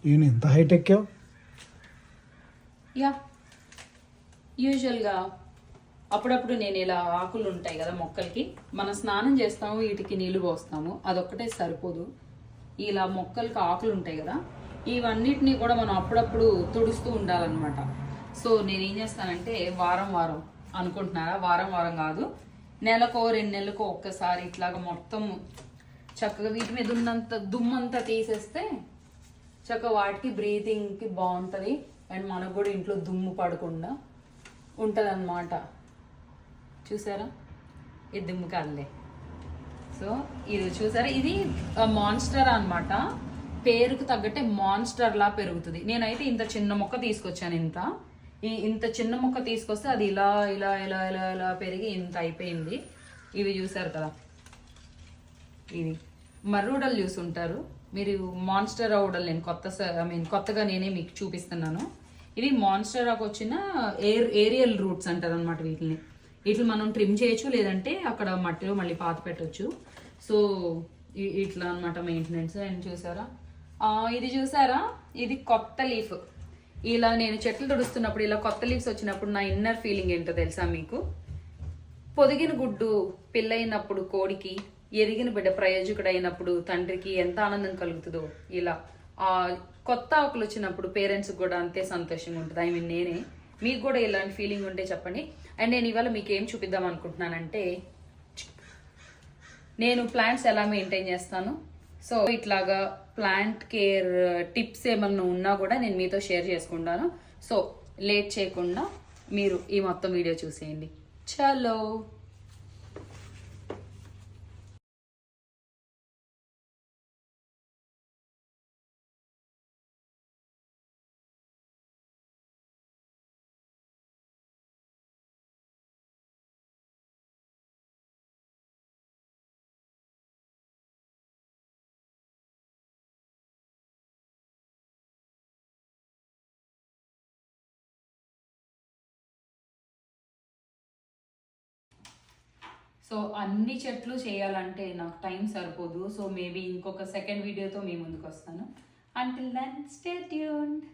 ఈయన ఎంత height ఎక్కావు? Yeah యూజువల్గా అప్పుడప్పుడు నేను ఇలా ఆకులు ఉంటాయి కదా మొక్కలకి, మనం స్నానం చేస్తాము, వీటికి నీళ్లు పోస్తాము, అదొక్కటే సరిపోదు. ఇలా మొక్కలకి ఆకులు ఉంటాయి కదా, ఇవన్నిటిని కూడా మనం అప్పుడప్పుడు తుడుస్తూ ఉండాలన్నమాట. సో నేనేం చేస్తానంటే వారం వారం అనుకుంటున్నారా, వారం వారం కాదు, నెలకో 2 నెలలకో ఒక్కసారి ఇట్లాగా మొత్తం చక్కగా వీటి మీద ఉన్నంత దుమ్మంతా తీసేస్తే చక్కగా వాటికి బ్రీతింగ్కి బాగుంటుంది. అండ్ మనకు కూడా ఇంట్లో దుమ్ము పడకుండా ఉంటుంది అన్నమాట. చూసారా, ఇది దుమ్ము కాదులే. సో ఇది చూసారా, ఇది మాన్స్టర్ అన్నమాట. పేరుకు తగ్గట్టే మాన్స్టర్ లా పెరుగుతుంది. నేనైతే ఇంత చిన్న మొక్క తీసుకొచ్చాను. ఇంత చిన్న మొక్క తీసుకొస్తే అది ఇలా ఇలా ఇలా ఇలా ఇలా పెరిగి ఇంత అయిపోయింది. ఇవి చూసారు కదా, ఇది మర్రూడలు చూసుంటారు మీరు. మాన్స్టర్ ఔడల్ నేను కొత్తగా నేనే మీకు చూపిస్తున్నాను. ఇవి మాన్స్టర్ ఆకు వచ్చిన ఏరియల్ రూట్స్ అంటారు అనమాట. వీటిని మనం ట్రిమ్ చేయొచ్చు, లేదంటే అక్కడ మట్టిలో మళ్ళీ పాత పెట్టవచ్చు. సో ఇట్లా అనమాట మెయింటెనెన్స్. అండ్ చూసారా, ఇది చూసారా, ఇది కొత్త లీఫ్. ఇలా నేను చెట్లు తుడుస్తున్నప్పుడు ఇలా కొత్త లీవ్స్ వచ్చినప్పుడు నా ఇన్నర్ ఫీలింగ్ ఏంటో తెలుసా మీకు? పొదిగిన గుడ్డు పిల్లయినప్పుడు కోడికి, ఎదిగిన బిడ్డ ప్రయోజకుడు అయినప్పుడు తండ్రికి ఎంత ఆనందం కలుగుతుందో, ఇలా ఆ కొత్త ఆకులు వచ్చినప్పుడు పేరెంట్స్కి కూడా అంతే సంతోషంగా ఉంటుంది. ఐ మీన్ నేనే, మీకు కూడా ఇలాంటి ఫీలింగ్ ఉంటే చెప్పండి. అండ్ నేను ఇవాళ మీకు ఏం చూపిద్దాం అనుకుంటున్నానంటే, నేను ప్లాంట్స్ ఎలా మెయింటైన్ చేస్తాను. సో ఇట్లాగా ప్లాంట్ కేర్ టిప్స్ ఏమన్నా ఉన్నా కూడా నేను మీతో షేర్ చేసుకుంటాను. సో లేట్ చేయకుండా మీరు ఈ మొత్తం వీడియో చూసేయండి. చలో. సో అన్ని చెట్లు చేయాలంటే నాకు టైం సరిపోదు. సో మేబీ ఇంకొక సెకండ్ వీడియోతో మీ ముందుకు వస్తాను. Until then stay tuned.